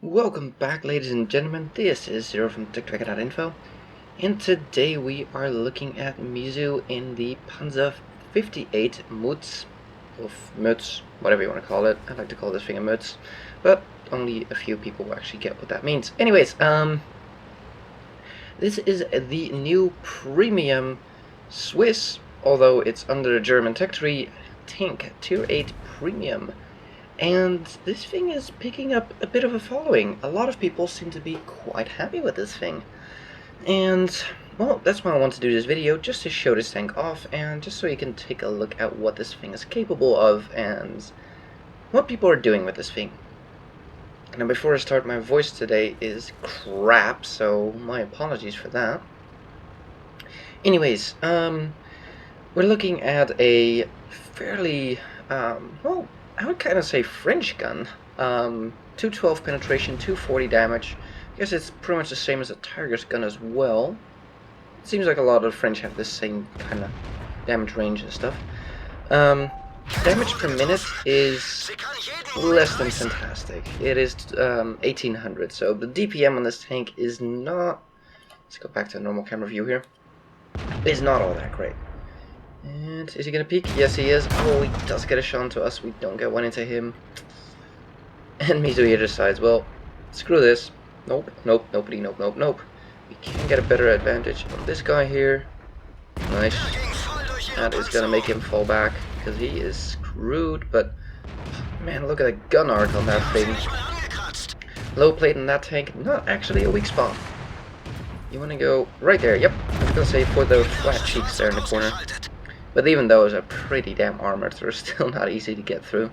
Welcome back, ladies and gentlemen. This is Zero from TechDragon.info, and today we are looking at Mizu in the Panzer 58 Mutz, or Mutz, whatever you want to call it. I like to call this thing a Mutz, but only a few people will actually get what that means. Anyways, this is the new premium Swiss, although it's under the German tech tree, tank Tier 8 premium. And this thing is picking up a bit of a following. A lot of people seem to be quite happy with this thing. And, well, that's why I want to do this video, just to show this tank off, and just so you can take a look at what this thing is capable of, and what people are doing with this thing. Now, before I start, my voice today is crap, so my apologies for that. Anyways, we're looking at a fairly, well, I would kind of say French gun. 212 penetration, 240 damage. I guess it's pretty much the same as a Tiger's gun as well. It seems like a lot of the French have the same kind of damage range and stuff. Damage per minute is less than fantastic. It is 1800, so the DPM on this tank is not... Let's go back to a normal camera view here. Is not all that great. And is he gonna peek? Yes, he is. Oh, he does get a shot into us. We don't get one into him. And Mizu here decides, well, screw this. Nope, nope, nobody, nope, nope, nope. We can get a better advantage on this guy here. Nice. That is gonna make him fall back, because he is screwed, but man, look at the gun art on that thing. Low plate in that tank, not actually a weak spot. You wanna go right there, yep. I was gonna say for those flat cheeks there in the corner. But even those are pretty damn armored, so they're still not easy to get through.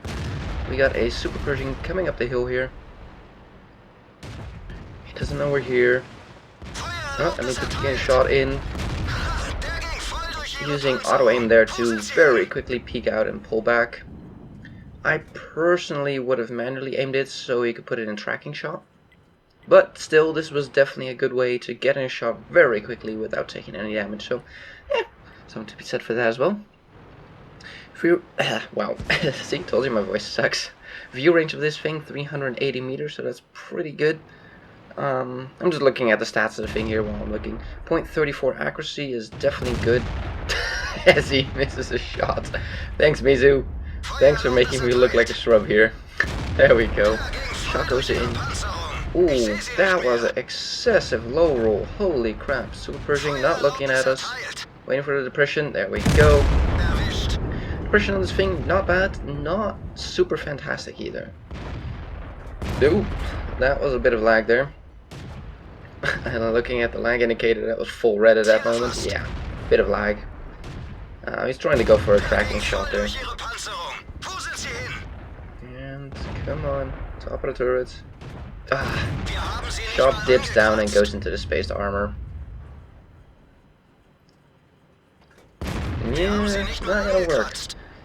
We got a Super Pershing coming up the hill here. He doesn't know we're here. Oh, I need to get a shot in. Using auto aim there to very quickly peek out and pull back. I personally would have manually aimed it so he could put it in tracking shot. But still, this was definitely a good way to get in a shot very quickly without taking any damage. So, yeah. Something to be said for that as well. Wow, see, told you my voice sucks. View range of this thing, 380 meters, so that's pretty good. I'm just looking at the stats of the thing here while I'm looking. .34 accuracy is definitely good. As he misses a shot. Thanks, Mizu. Thanks for making me look like a shrub here. There we go. Shot goes in. Ooh, that was an excessive low roll. Holy crap. Super Pershing not looking at us. Waiting for the depression. There we go. Depression on this thing, not bad. Not super fantastic either. Ooh, that was a bit of lag there. And looking at the lag indicator, that was full red at that moment. Yeah, bit of lag. He's trying to go for a tracking shot there. And come on, top of the turret. Shot dips down and goes into the spaced armor. Yeah, not gonna work.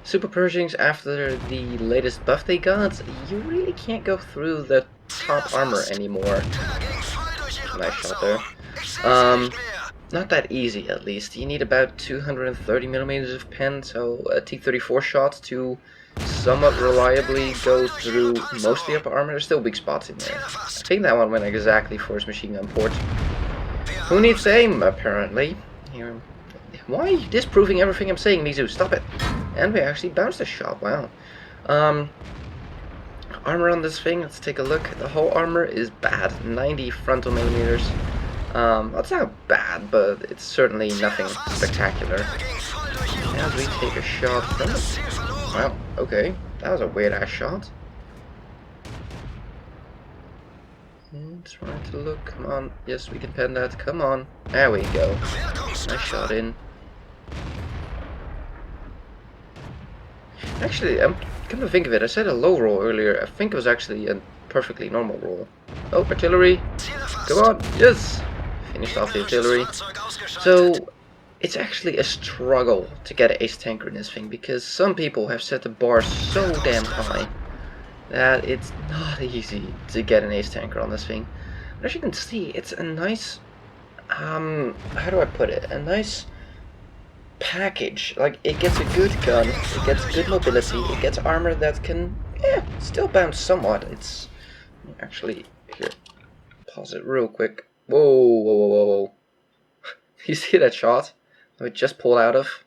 Super Pershings, after the latest buff they got, you really can't go through the top armor anymore. Nice shot there. Not that easy, at least. You need about 230 millimeters of pen, so a T-34 shot to somewhat reliably go through most of the upper armor. There's still weak spots in there. I think that one went exactly for his machine gun port. Who needs aim, apparently? Here. Why are you disproving everything I'm saying, Mizu? Stop it. And we actually bounced a shot. Wow. Armor on this thing, let's take a look. The whole armor is bad. 90 frontal millimeters. That's not bad, but it's certainly nothing spectacular. As we take a shot from it. Wow, okay. That was a weird ass shot. And trying to look. Come on. Yes, we can pen that. Come on. There we go. Nice shot in. Actually, I'm come to think of it, I said a low roll earlier. I think it was actually a perfectly normal roll. Oh, artillery. Come on. Yes. Finished off the artillery. So, it's actually a struggle to get an ace tanker in this thing, because some people have set the bar so damn high that it's not easy to get an ace tanker on this thing. But as you can see, it's a nice, how do I put it? A nice package. Like, it gets a good gun, it gets good mobility, it gets armor that can, still bounce somewhat. It's actually, pause it real quick. Whoa, whoa, whoa, whoa, whoa. You see that shot that we just pulled out of?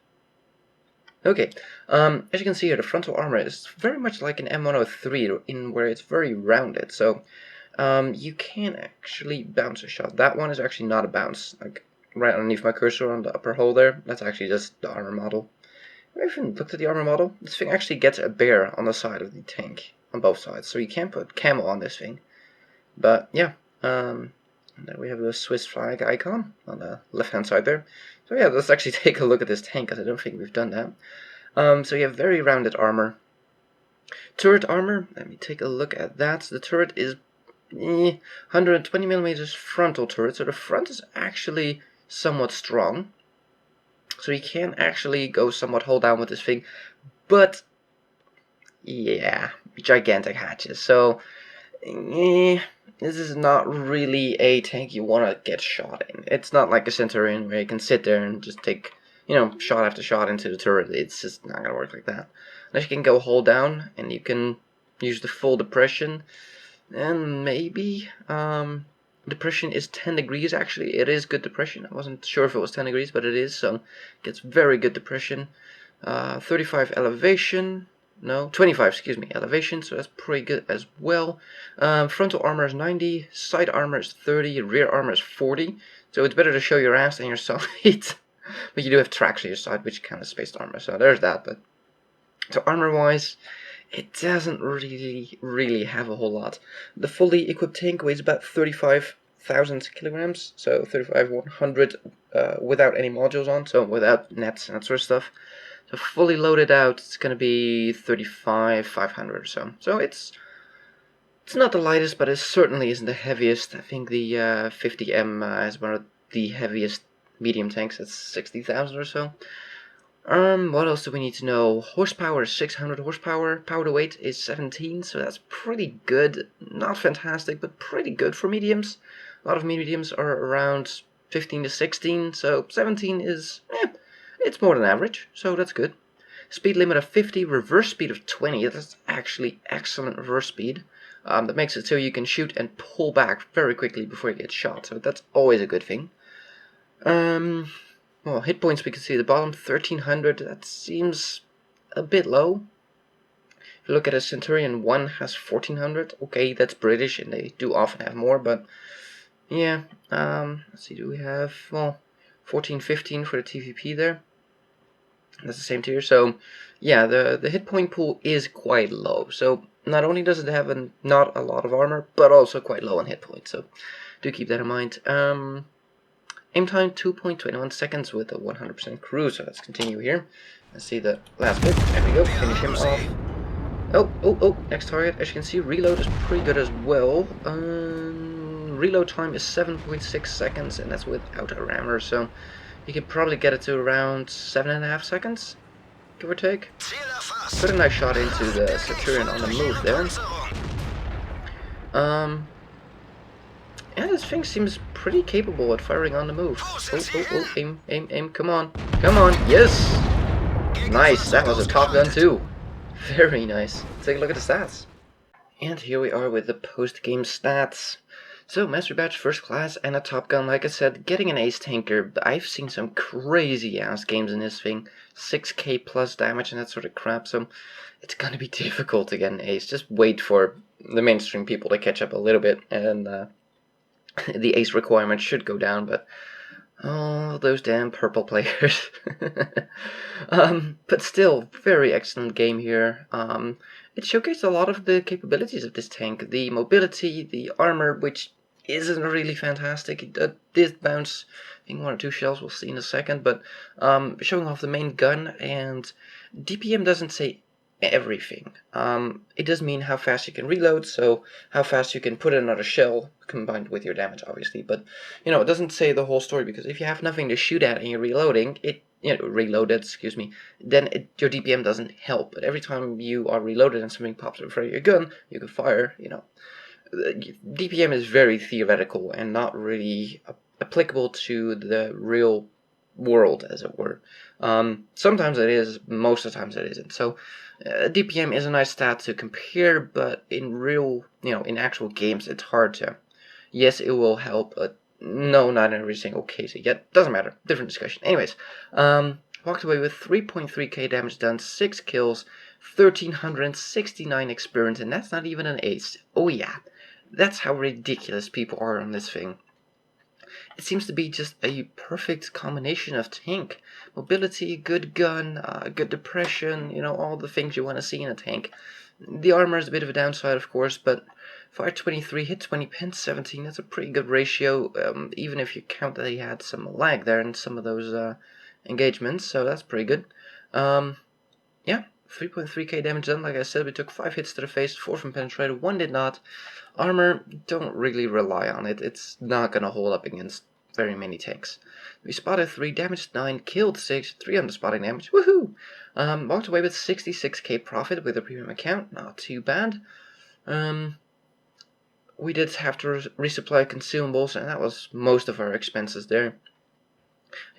Okay, as you can see here, the frontal armor is very much like an M103 in where it's very rounded, so you can actually bounce a shot. That one is actually not a bounce, like right underneath my cursor on the upper hole there. That's actually just the armor model. Have you even looked at the armor model? This thing actually gets a bear on the side of the tank, on both sides, so you can't put camo on this thing. But yeah, and then we have the Swiss flag icon on the left-hand side there. So yeah, let's actually take a look at this tank, because I don't think we've done that. So you have very rounded armor. Turret armor, let me take a look at that. The turret is 120 millimeters frontal turret, so the front is actually somewhat strong. So you can actually go somewhat hold down with this thing, but yeah, gigantic hatches. So this is not really a tank you want to get shot in. It's not like a Centurion where you can sit there and just take, shot after shot into the turret. It's just not gonna work like that. Unless you can go hold down and you can use the full depression, and maybe depression is 10 degrees. Actually, it is good depression. I wasn't sure if it was 10 degrees, but it is, so it gets very good depression. 35 elevation. No, 25, excuse me, elevation, so that's pretty good as well. Frontal armor is 90, side armor is 30, rear armor is 40, so it's better to show your ass than your side. But you do have tracks on your side, which kind of spaced armor, so there's that. But so armor-wise, it doesn't really have a whole lot. The fully equipped tank weighs about 35,000 kilograms, so 35,100 without any modules on, so without nets and that sort of stuff. So fully loaded out, it's going to be 35,500 or so. So it's not the lightest, but it certainly isn't the heaviest. I think the 50M is one of the heaviest medium tanks. That's 60,000 or so. What else do we need to know? Horsepower is 600 horsepower. Power to weight is 17, so that's pretty good. Not fantastic, but pretty good for mediums. A lot of mediums are around 15 to 16, so 17 is, it's more than average, so that's good. Speed limit of 50, reverse speed of 20. That's actually excellent reverse speed. That makes it so you can shoot and pull back very quickly before you get shot, so that's always a good thing. Well, hit points, we can see at the bottom, 1300. That seems a bit low. If you look at a Centurion, 1 has 1400. Okay, that's British, and they do often have more, but yeah. Let's see, do we have, well, 14, 15 for the TVP there. That's the same tier, so yeah, the hit point pool is quite low. So not only does it have not a lot of armor, but also quite low on hit points, so do keep that in mind. Aim time 2.21 seconds with a 100% cruise, so let's continue here. Let's see the last bit. There we go, finish him off. Oh, next target. As you can see, reload is pretty good as well. Reload time is 7.6 seconds, and that's without a rammer, so you can probably get it to around 7.5 seconds, give or take. Put a nice shot into the Centurion on the move there. Yeah, this thing seems pretty capable at firing on the move. Oh, aim, come on, yes! Nice, that was a top gun too. Very nice. Take a look at the stats. And here we are with the post-game stats. So, Master Batch, First Class, and a Top Gun, like I said, getting an ace tanker. I've seen some crazy-ass games in this thing. 6k plus damage and that sort of crap, so it's gonna be difficult to get an ace. Just wait for the mainstream people to catch up a little bit, and the ace requirement should go down, but oh, those damn purple players. But still, very excellent game here. It showcased a lot of the capabilities of this tank. The mobility, the armor, which isn't really fantastic. It did bounce, I think, 1 or 2 shells, we'll see in a second, but showing off the main gun, and DPM doesn't say everything. It does mean how fast you can reload, so how fast you can put another shell combined with your damage, obviously, but it doesn't say the whole story, because if you have nothing to shoot at and you're reloading, then your DPM doesn't help. But every time you are reloaded and something pops in front of your gun, you can fire. DPM is very theoretical and not really applicable to the real world, as it were. Sometimes it is, most of the times it isn't. So DPM is a nice stat to compare, but in real, in actual games, it's hard to Yes, it will help, but no, not in every single case. Yet, doesn't matter. Different discussion. Anyways, walked away with 3.3k damage done, 6 kills, 1369 experience, and that's not even an ace. Oh yeah, that's how ridiculous people are on this thing. It seems to be just a perfect combination of tank, mobility, good gun, good depression, you know, all the things you want to see in a tank. The armor is a bit of a downside, of course, but fire 23, hit 20, pen 17, that's a pretty good ratio, even if you count that he had some lag there in some of those engagements, so that's pretty good. Yeah, 3.3k damage done, like I said. We took 5 hits to the face, 4 from penetrator, 1 did not. Armor, don't really rely on it. It's not gonna hold up against very many tanks. We spotted 3, damaged 9, killed 6, 3 under spotting damage. Woohoo! Walked away with 66k profit with a premium account. Not too bad. We did have to resupply consumables, and that was most of our expenses there.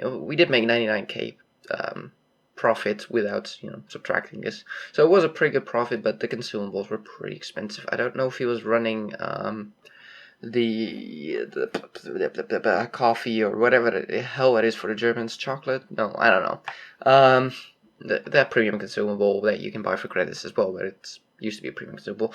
We did make 99k profit without, you know, subtracting this. So it was a pretty good profit, but the consumables were pretty expensive. I don't know if he was running the coffee or whatever the hell it is for the Germans, chocolate. No, I don't know. That premium consumable that you can buy for credits as well, but it used to be a premium consumable.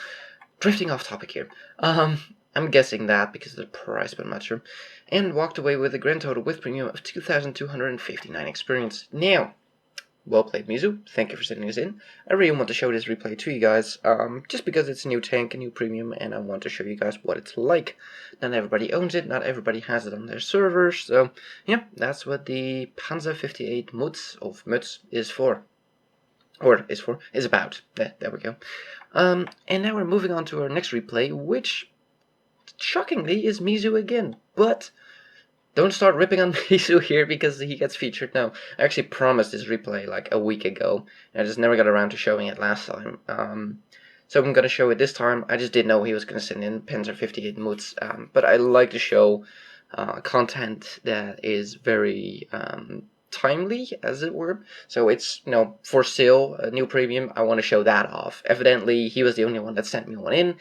Drifting off topic here. I'm guessing that because of the price, but I'm not sure. And walked away with a grand total with premium of 2,259 experience. Now, well played, Mizu. Thank you for sending this in. I really want to show this replay to you guys, just because it's a new tank, a new premium, and I want to show you guys what it's like. Not everybody owns it, not everybody has it on their servers, so yeah, that's what the Panzer 58 Mutz is for. Or is about. There we go. And now we're moving on to our next replay, which, shockingly, is Mizu again, but don't start ripping on Mizu here because he gets featured. No, I actually promised this replay like a week ago, and I just never got around to showing it last time. So I'm going to show it this time. I just didn't know he was going to send in Panzer 58 Mutz, but I like to show content that is very timely, as it were. So it's, you know, for sale, a new premium. I want to show that off. Evidently, he was the only one that sent me one in,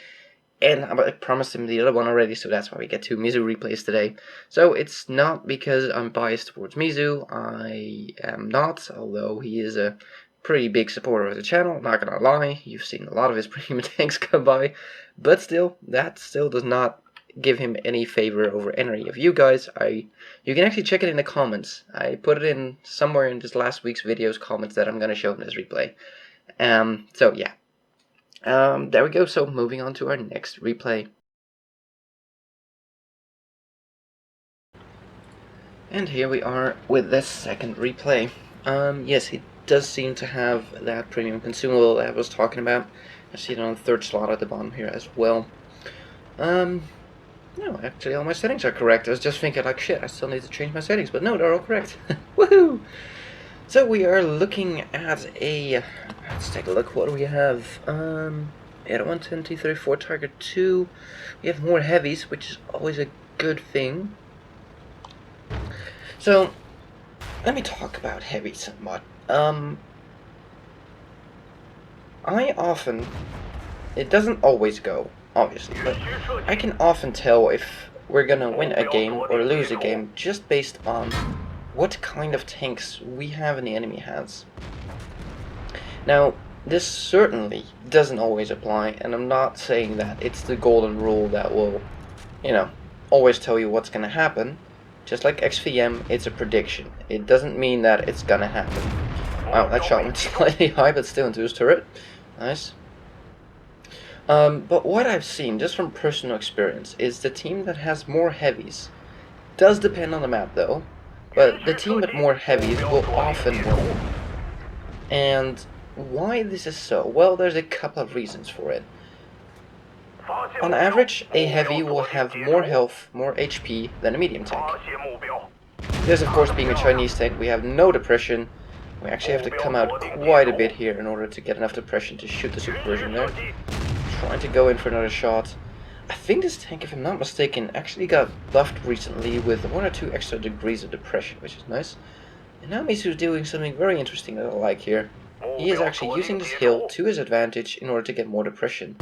and I promised him the other one already, so that's why we get 2 Mizu replays today. So it's not because I'm biased towards Mizu. I am not, although he is a pretty big supporter of the channel, not gonna lie. You've seen a lot of his premium tanks come by, but still, that still does not give him any favor over any of you guys. You can actually check it in the comments. I put it in somewhere in this last week's video's comments that I'm gonna show in this replay. So yeah. There we go, so moving on to our next replay. And here we are with the second replay. Yes, it does seem to have that premium consumable that I was talking about. I see it on the third slot at the bottom here as well. No, actually all my settings are correct. I was just thinking like, shit, I still need to change my settings, but no, they're all correct. Woohoo! So we are looking at a, let's take a look, what do we have? Yeah, 110 T34 Target 2. We have more heavies, which is always a good thing. So, let me talk about heavies somewhat. It doesn't always go, obviously, but I can often tell if we're gonna win a game or lose a game just based on what kind of tanks we have and the enemy has. Now, this certainly doesn't always apply, and I'm not saying that it's the golden rule that will, you know, always tell you what's gonna happen. Just like XVM, it's a prediction. It doesn't mean that it's gonna happen. Wow, that shot went slightly high, but still into his turret. Nice. But what I've seen, just from personal experience, is the team that has more heavies. Does depend on the map, though. But the team with more heavies will often win. And why this is so? Well, there's a couple of reasons for it. On average, a heavy will have more health, more HP than a medium tank. This, of course, being a Chinese tank, we have no depression. We actually have to come out quite a bit here in order to get enough depression to shoot the superversion there. Trying to go in for another shot. I think this tank, if I'm not mistaken, actually got buffed recently with 1 or 2 extra degrees of depression, which is nice. And now Misu's doing something very interesting that I like here. He is actually using this hill to his advantage in order to get more depression.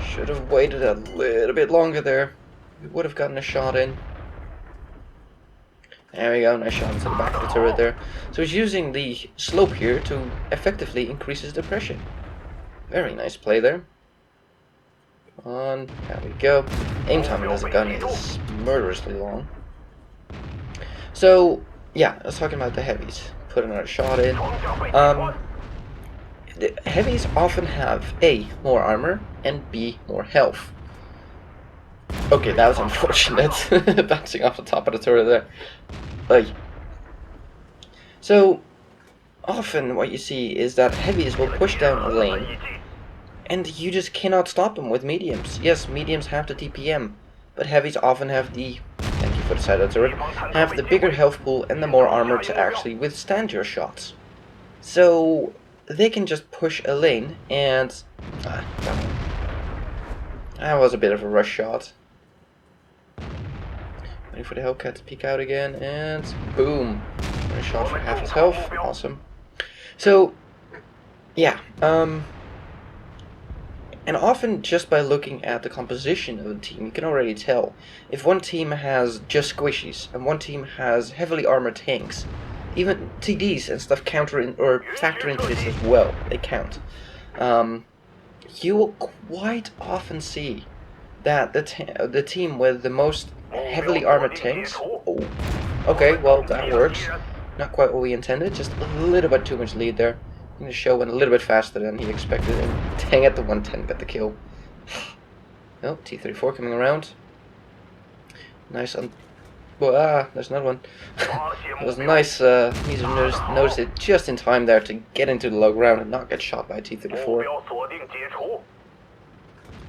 Should have waited a little bit longer there. We would have gotten a shot in. There we go, nice shot into the back of the turret there. So he's using the slope here to effectively increase his depression. Very nice play there. Come on, there we go. Aim time on this gun is murderously long. So, yeah, I was talking about the heavies. Put another shot in. The heavies often have A, more armor, and B, more health. Okay, that was unfortunate. Bouncing off the top of the turret there. So, often what you see is that heavies will push down a lane, and you just cannot stop them with mediums. Yes, mediums have the DPM, but heavies often have the, thank you for the side of the turret, have the bigger health pool and the more armor to actually withstand your shots. So, they can just push a lane, and that was a bit of a rush shot. Waiting for the Hellcat to peek out again, and boom. A shot for half his health. Awesome. So, yeah. And often just by looking at the composition of the team, you can already tell. If one team has just squishies, and one team has heavily armored tanks, even TDs and stuff factor into this as well. They count. You will quite often see that the team with the most heavily armored tanks. Oh, okay, well that works. Not quite what we intended. Just a little bit too much lead there. I think the show went a little bit faster than he expected, and dang it, the 110 got the kill. Oh, T-34 coming around. Nice on. Well, there's another one. It was nice. Mizu noticed it just in time there to get into the low ground and not get shot by T-34.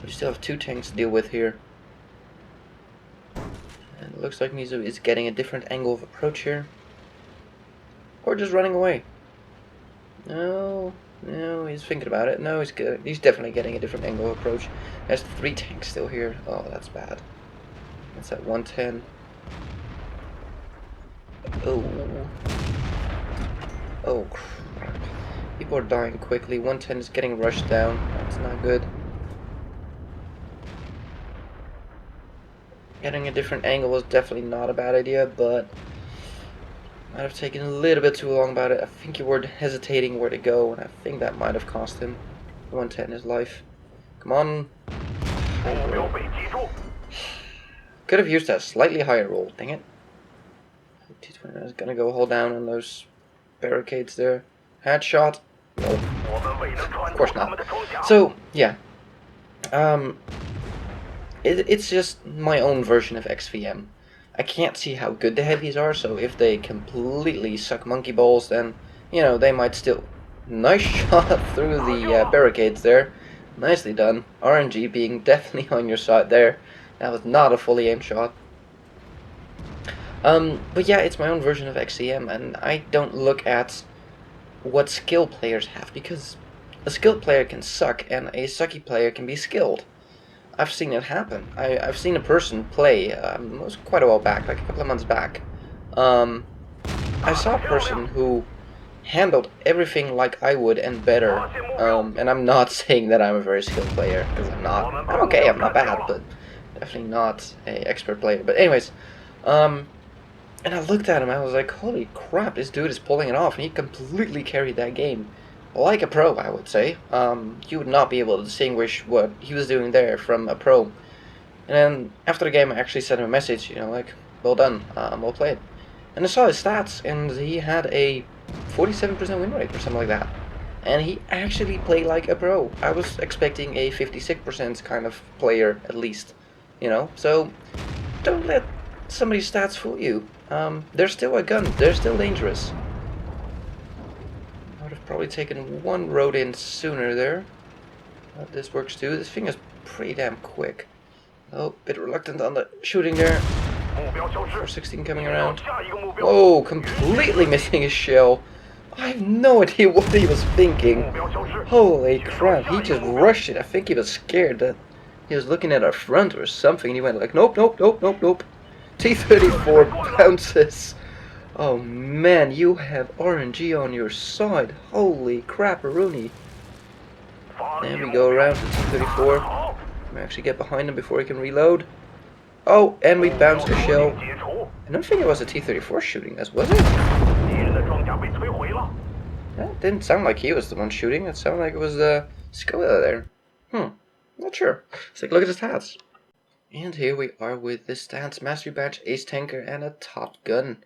We still have 2 tanks to deal with here. And it looks like Mizu is getting a different angle of approach here. Or just running away. No, he's thinking about it. No, he's definitely getting a different angle of approach. There's 3 tanks still here. Oh, that's bad. That's at 110. Oh crap. People are dying quickly. 110 is getting rushed down. That's not good. Getting a different angle was definitely not a bad idea, but might have taken a little bit too long about it. I think you were hesitating where to go, and I think that might have cost him 110 his life. Come on. Could have used that slightly higher roll, dang it. T-29 is gonna go hold down on those barricades there. Headshot. No. Of course not. So, yeah. It's just my own version of XVM. I can't see how good the heavies are, so if they completely suck monkey balls, then, you know, they might still... Nice shot through the barricades there. Nicely done. RNG being definitely on your side there. That was not a fully aimed shot. But yeah, it's my own version of XCM, and I don't look at what skill players have, because a skilled player can suck, and a sucky player can be skilled. I've seen it happen. I've seen a person play, it was quite a while back, like a couple of months back. I saw a person who handled everything like I would and better, and I'm not saying that I'm a very skilled player, because I'm not. I'm okay, I'm not bad, but definitely not an expert player. But anyways, and I looked at him, I was like, holy crap, this dude is pulling it off, and he completely carried that game. Like a pro, I would say. You would not be able to distinguish what he was doing there from a pro. And then, after the game, I actually sent him a message, you know, like, well done, well played. And I saw his stats, and he had a 47% win rate or something like that. And he actually played like a pro. I was expecting a 56% kind of player, at least. You know, so don't let somebody's stats fool you. They're still a gun, they're still dangerous. I would have probably taken one road in sooner there. But this works too. This thing is pretty damn quick. Oh, bit reluctant on the shooting there. 416 coming around. Whoa, completely missing his shell. I have no idea what he was thinking. Holy crap, he just rushed it. I think he was scared that he was looking at our front or something, and he went like, nope, nope, nope, nope, nope. T-34 bounces. Oh man, you have RNG on your side. Holy crap-a-rooney. There we go around to T-34. Let me actually get behind him before he can reload. Oh, and we bounced a shell. I don't think it was a T-34 shooting us, was it? That didn't sound like he was the one shooting. It sounded like it was the Skoda there. Not sure. Let's take a look at the stats. And here we are with the stats. Mastery Badge, Ace Tanker, and a Top Gun.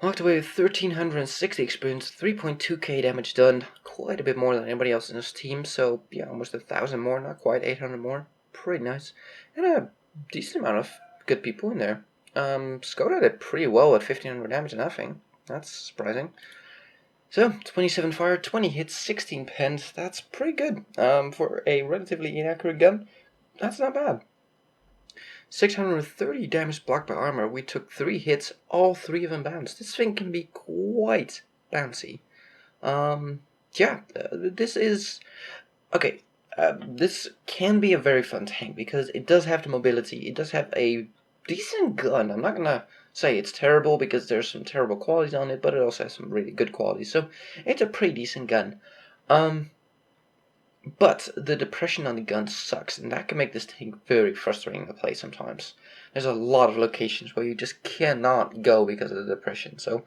Walked away with 1360 experience, 3.2k damage done. Quite a bit more than anybody else in this team. So, yeah, almost 1,000 more, not quite 800 more. Pretty nice. And a decent amount of good people in there. Skoda did pretty well at 1,500 damage and nothing. That's surprising. So, 27 fire, 20 hits, 16 pens. That's pretty good. For a relatively inaccurate gun, that's not bad. 630 damage blocked by armor. We took 3 hits, all 3 of them bounced. This thing can be quite bouncy. This is... Okay, this can be a very fun tank because it does have the mobility. It does have a decent gun. I'm not gonna say it's terrible because there's some terrible qualities on it, but it also has some really good qualities. So it's a pretty decent gun. But the depression on the gun sucks, and that can make this tank very frustrating to play sometimes. There's a lot of locations where you just cannot go because of the depression. So,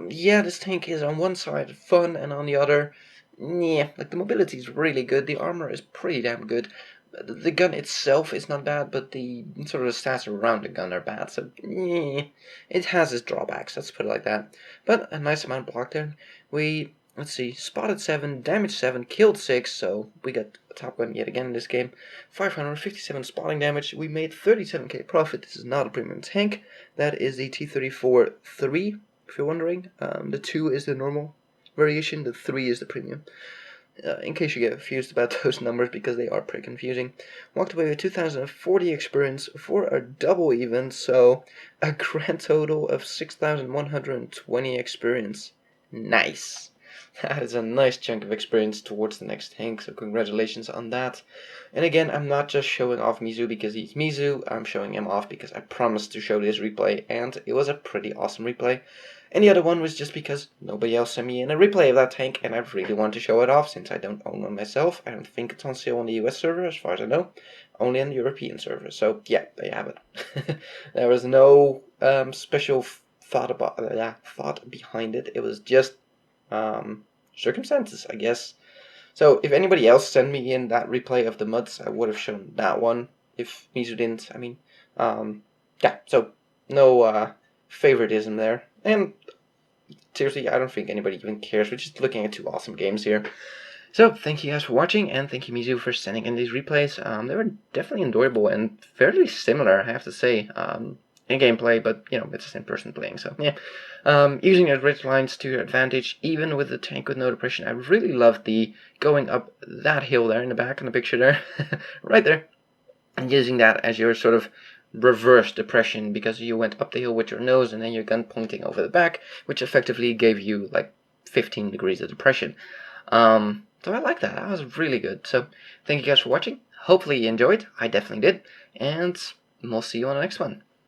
this tank is on one side fun, and on the other, like the mobility is really good, the armor is pretty damn good. The gun itself is not bad, but the sort of the stats around the gun are bad, so it has its drawbacks, let's put it like that. But a nice amount blocked there. We, let's see, spotted 7, damaged 7, killed 6, so we got a top gun yet again in this game. 557 spotting damage, we made 37k profit. This is not a premium tank, that is the T-34-3, if you're wondering. The 2 is the normal variation, the 3 is the premium. In case you get confused about those numbers, because they are pretty confusing. Walked away with 2,040 experience for a double even, so a grand total of 6,120 experience. Nice. That is a nice chunk of experience towards the next tank, so congratulations on that. And again, I'm not just showing off Mizu because he's Mizu, I'm showing him off because I promised to show this replay, and it was a pretty awesome replay. And the other one was just because nobody else sent me in a replay of that tank, and I really want to show it off since I don't own one myself. I don't think it's on sale on the US server, as far as I know. Only on the European server. So, yeah, there you have it. There was no special thought behind it. It was just circumstances, I guess. So, if anybody else sent me in that replay of the Mutz, I would have shown that one. If Mizu didn't, so no favoritism there. And seriously, I don't think anybody even cares. We're just looking at 2 awesome games here. So, thank you guys for watching, and thank you, Mizu, for sending in these replays. They were definitely enjoyable and fairly similar, I have to say, in gameplay, but, it's just in person playing, so, yeah. Using your ridge lines to your advantage, even with the tank with no depression. I really loved the going up that hill there in the back in the picture there, right there, and using that as your sort of reverse depression, because you went up the hill with your nose and then your gun pointing over the back, which effectively gave you like 15 degrees of depression. So I like that. That was really good. So thank you guys for watching. Hopefully you enjoyed. I definitely did. And we'll see you on the next one.